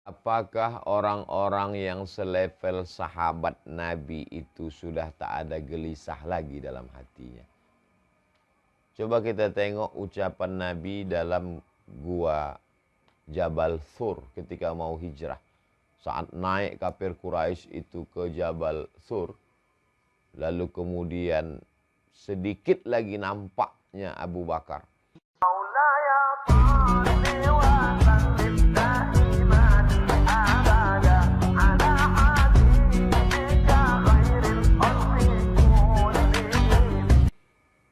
Apakah orang-orang yang selevel sahabat Nabi itu sudah tak ada gelisah lagi dalam hatinya? Coba kita tengok ucapan Nabi dalam gua Jabal Thur ketika mau hijrah. Saat naik kafir Quraisy itu ke Jabal Thur, lalu kemudian sedikit lagi nampaknya Abu Bakar.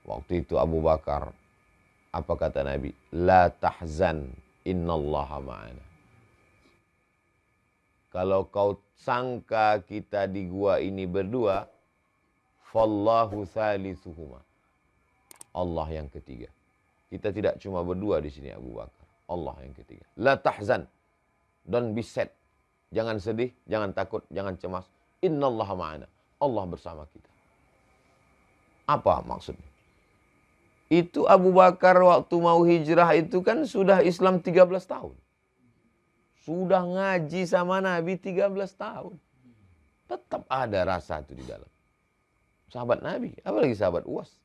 Waktu itu Abu Bakar, apa kata Nabi? La tahzan, innallaha ma'ana. Kalau kau sangka kita di gua ini berdua, fallahu thalithuhuma. Allah yang ketiga. Kita tidak cuma berdua di sini Abu Bakar. Allah yang ketiga. La tahzan. Don't be sad. Jangan sedih, jangan takut, jangan cemas. Innallaha ma'ana. Allah bersama kita. Apa maksudnya? Itu Abu Bakar waktu mau hijrah itu kan sudah Islam 13 tahun. Sudah ngaji sama Nabi 13 tahun. Tetap ada rasa itu di dalam. Sahabat Nabi, apalagi sahabat Uwas.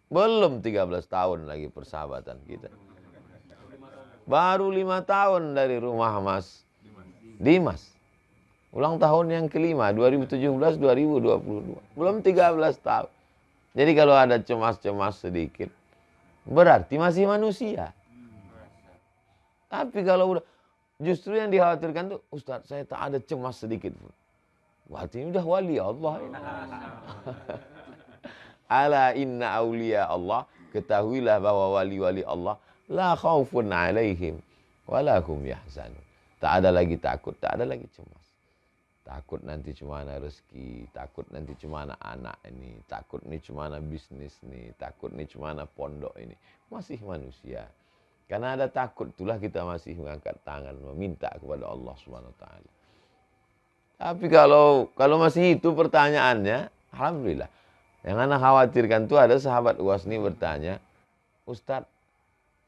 Belum 13 tahun lagi persahabatan kita. Baru 5 tahun dari rumah Mas Dimas. Ulang tahun yang kelima, 2017-2022. Belum 13 tahun. Jadi kalau ada cemas-cemas sedikit, berarti masih manusia. Tapi kalau udah, justru yang dikhawatirkan tuh, Ustaz, saya tak ada cemas sedikit pun. Berarti ini udah wali Allah. Ala inna awliya Allah, ketahuilah bahwa wali-wali Allah, la khawfun alaihim, walahum yahzanun. Tak ada lagi takut, tak ada lagi cemas. Takut nanti cuma ada rezeki, takut nanti cuma anak ini, takut nih cuma bisnis nih, takut nih cuma pondok ini. Masih manusia. Karena ada takut, itulah kita masih mengangkat tangan, meminta kepada Allah Subhanahu Wa Taala. Tapi kalau masih itu pertanyaannya, alhamdulillah. Yang anak khawatirkan tuh ada sahabat Uwas ini bertanya, Ustadz,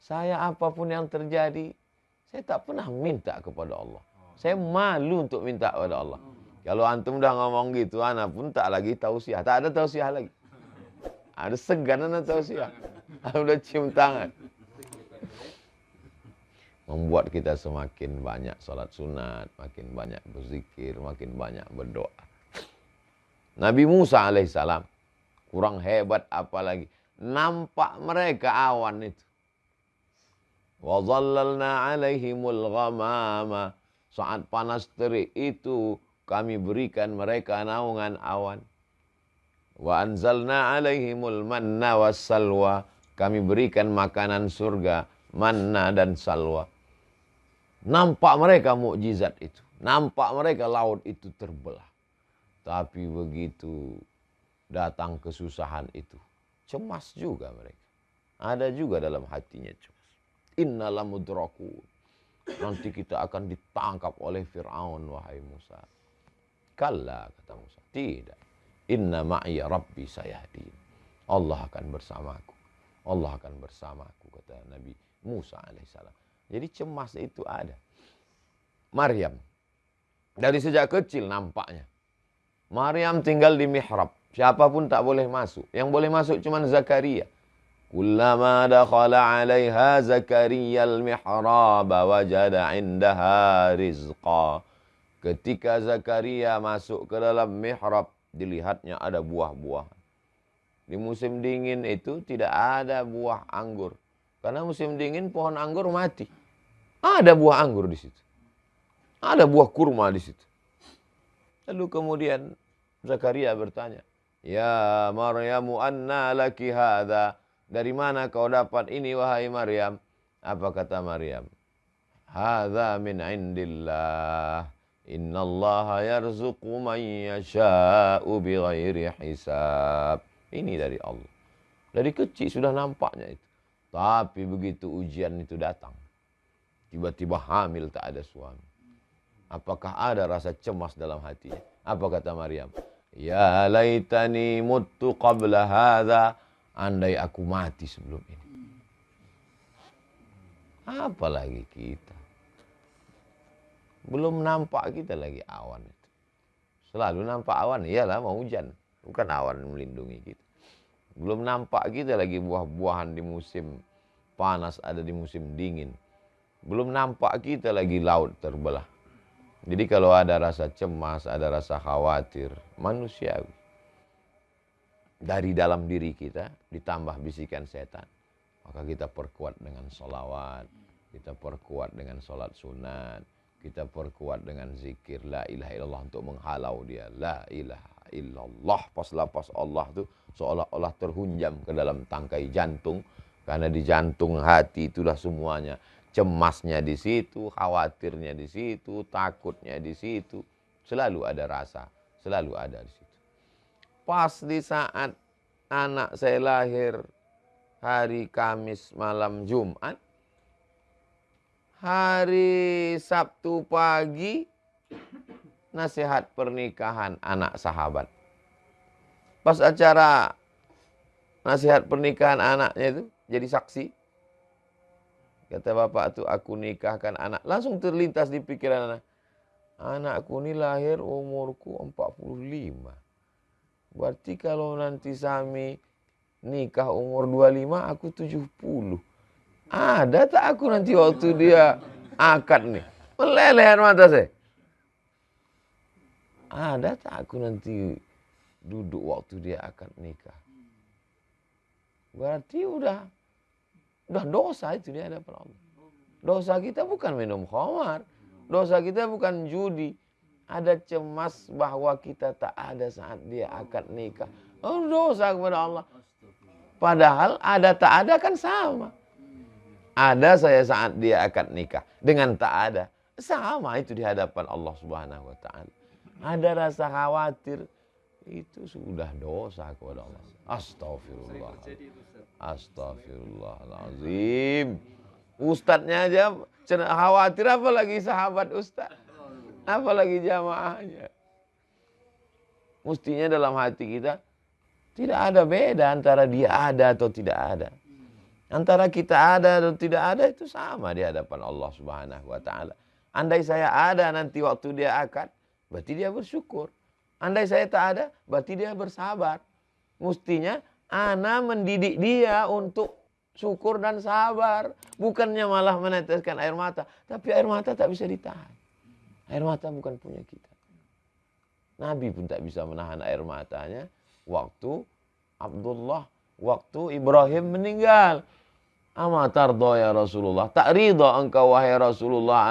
saya apapun yang terjadi, saya tak pernah minta kepada Allah. Saya malu untuk minta kepada Allah. Kalau antum udah ngomong gitu, anak pun tak lagi tausiah. Tak ada tausiah lagi. Ada segan anak tausiah. Udah cium tangan. Membuat kita semakin banyak salat sunat, makin banyak berzikir, makin banyak berdoa. Nabi Musa alaihissalam, kurang hebat apalagi. Nampak mereka awan itu. Wa dhallalna alaihimul ghamama. Saat panas terik itu kami berikan mereka naungan awan. Wa anzalna alaihimul manna wassalwa. Kami berikan makanan surga, manna dan salwa. Nampak mereka mukjizat itu. Nampak mereka laut itu terbelah. Tapi begitu datang kesusahan itu, cemas juga mereka. Ada juga dalam hatinya cemas. Inna lamudrakun. Nanti kita akan ditangkap oleh Fir'aun, wahai Musa. Kalla, kata Musa. Tidak. Inna ma'iya rabbi sayahdin. Allah akan bersamaku. Allah akan bersamaku, kata Nabi Musa alaihissalam. Jadi cemas itu ada. Maryam. Dari sejak kecil nampaknya. Maryam tinggal di mihrab. Siapapun tak boleh masuk. Yang boleh masuk cuma Zakaria. Kullama dakhala 'alaiha Zakaria al-mihrab wajada 'indaha rizqa. Ketika Zakaria masuk ke dalam mihrab, dilihatnya ada buah-buahan. Di musim dingin itu tidak ada buah anggur. Karena musim dingin pohon anggur mati. Ada buah anggur di situ. Ada buah kurma di situ. Lalu kemudian Zakaria bertanya, "Ya Maryamu anna laki hadza?" Dari mana kau dapat ini wahai Maryam? Apa kata Maryam? Hadza min indillah. Innallaha yarzuqu man yasha'u bighairi hisab. Ini dari Allah. Dari kecil sudah nampaknya itu. Tapi begitu ujian itu datang, tiba-tiba hamil tak ada suami. Apakah ada rasa cemas dalam hatinya? Apa kata Maryam? Ya laitani muttu qabla hadza. Andai aku mati sebelum ini. Apalagi kita. Belum nampak kita lagi awan itu. Selalu nampak awan, iyalah mau hujan. Bukan awan melindungi kita. Belum nampak kita lagi buah-buahan di musim panas, ada di musim dingin. Belum nampak kita lagi laut terbelah. Jadi kalau ada rasa cemas, ada rasa khawatir, manusiawi. Dari dalam diri kita ditambah bisikan setan. Maka kita perkuat dengan sholawat, kita perkuat dengan sholat sunat, kita perkuat dengan zikir la ilaha illallah untuk menghalau dia. La ilaha illallah, pas lapas Allah tuh seolah-olah terhunjam ke dalam tangkai jantung. Karena di jantung hati itulah semuanya. Cemasnya di situ, khawatirnya di situ, takutnya di situ. Selalu ada rasa, selalu ada di situ. Pas di saat anak saya lahir hari Kamis malam Jumat, hari Sabtu pagi, nasihat pernikahan anak sahabat. Pas acara nasihat pernikahan anaknya itu, jadi saksi. Kata bapak tuh, aku nikahkan anak. Langsung terlintas di pikiran anak. Anakku ini lahir umurku 45. Berarti kalau nanti Sami nikah umur 25, aku 70. Ada tak aku nanti waktu dia akad nih? Meleleh air mata saya. Ada tak aku nanti duduk waktu dia akad nikah? Berarti udah dosa itu di hadapan Allah. Dosa kita bukan minum khamar. Dosa kita bukan judi. Ada cemas bahwa kita tak ada saat dia akad nikah. Oh, dosa kepada Allah. Padahal ada tak ada kan sama. Ada saya saat dia akad nikah dengan tak ada, sama itu di hadapan Allah Subhanahu wa taala. Ada rasa khawatir, itu sudah dosa kepada Allah. Astagfirullah. Astagfirullahalazim. Ustadznya aja khawatir, apalagi sahabat ustadz, apalagi jamaahnya. Mestinya dalam hati kita tidak ada beda antara dia ada atau tidak ada. Antara kita ada atau tidak ada itu sama di hadapan Allah Subhanahu wa taala. Andai saya ada nanti waktu dia akad, berarti dia bersyukur. Andai saya tak ada, berarti dia bersabar. Mestinya ana mendidik dia untuk syukur dan sabar, bukannya malah meneteskan air mata. Tapi air mata tak bisa ditahan. Air mata bukan punya kita. Nabi pun tak bisa menahan air matanya waktu Ibrahim meninggal. Ama tardo ya Rasulullah. Tak ridha engkau wahai Rasulullah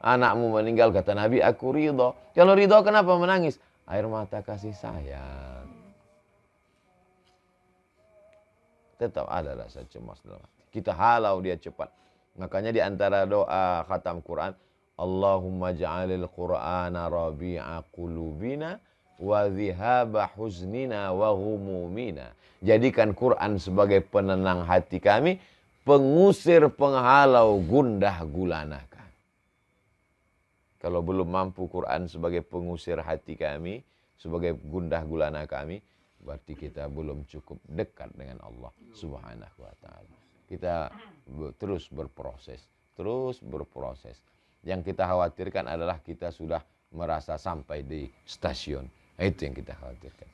anakmu meninggal. Kata Nabi, aku ridha. Kalau ridha kenapa menangis? Air mata kasih sayang. Tetap ada rasa cemas dalam hati. Kita halau dia cepat. Makanya di antara doa khatam Quran, Allahumma ja'alil Qur'ana rabi'a qulubina wa dhihaba huznina wa humumina. Jadikan Quran sebagai penenang hati kami, pengusir penghalau gundah gulana kami. Kalau belum mampu Quran sebagai pengusir hati kami, sebagai gundah gulana kami, berarti kita belum cukup dekat dengan Allah Subhanahu wa taala. Kita terus berproses. Yang kita khawatirkan adalah kita sudah merasa sampai di stasiun. Itu yang kita khawatirkan.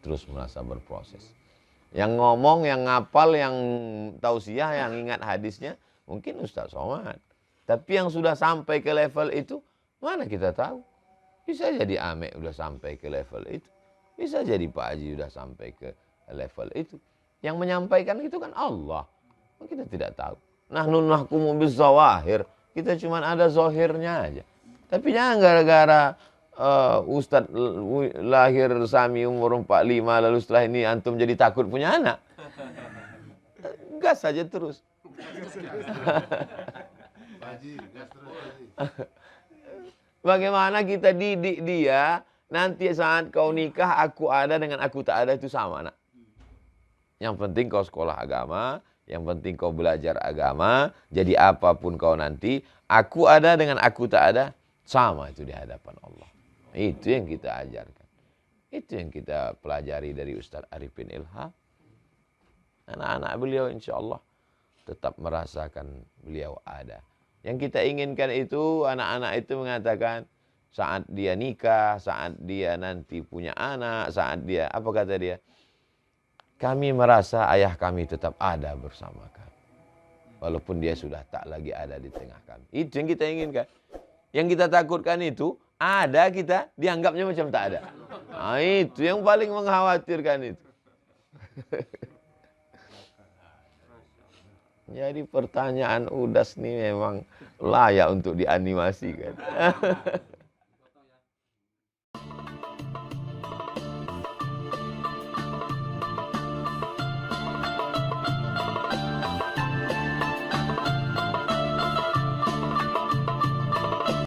Terus merasa berproses. Yang ngomong, yang ngapal, yang tausiah, yang ingat hadisnya, mungkin Ustaz Somad. Tapi yang sudah sampai ke level itu, mana kita tahu? Bisa jadi Ame udah sampai ke level itu. Bisa jadi Pak Haji udah sampai ke level itu. Yang menyampaikan itu kan Allah. Kita tidak tahu. Nahnu nahkumu bizawahir. Kita cuma ada zohirnya aja. Tapi jangan gara-gara Ustadz lahir Sami umur 45, lalu setelah ini antum jadi takut punya anak. Gas saja terus. Bagaimana kita didik dia, nanti saat kau nikah aku ada dengan aku tak ada itu sama, nak. Yang penting kau sekolah agama, yang penting kau belajar agama, jadi apapun kau nanti, aku ada dengan aku tak ada, sama itu di hadapan Allah. Itu yang kita ajarkan. Itu yang kita pelajari dari Ustadz Arifin Ilham. Anak-anak beliau insya Allah tetap merasakan beliau ada. Yang kita inginkan itu anak-anak itu mengatakan saat dia nikah, saat dia nanti punya anak, saat dia, apa kata dia? Kami merasa ayah kami tetap ada bersama kami. Walaupun dia sudah tak lagi ada di tengah kami. Itu yang kita inginkan. Yang kita takutkan itu, ada kita, dianggapnya macam tak ada. Nah, itu yang paling mengkhawatirkan itu. Jadi pertanyaan Udas nih memang layak untuk dianimasikan.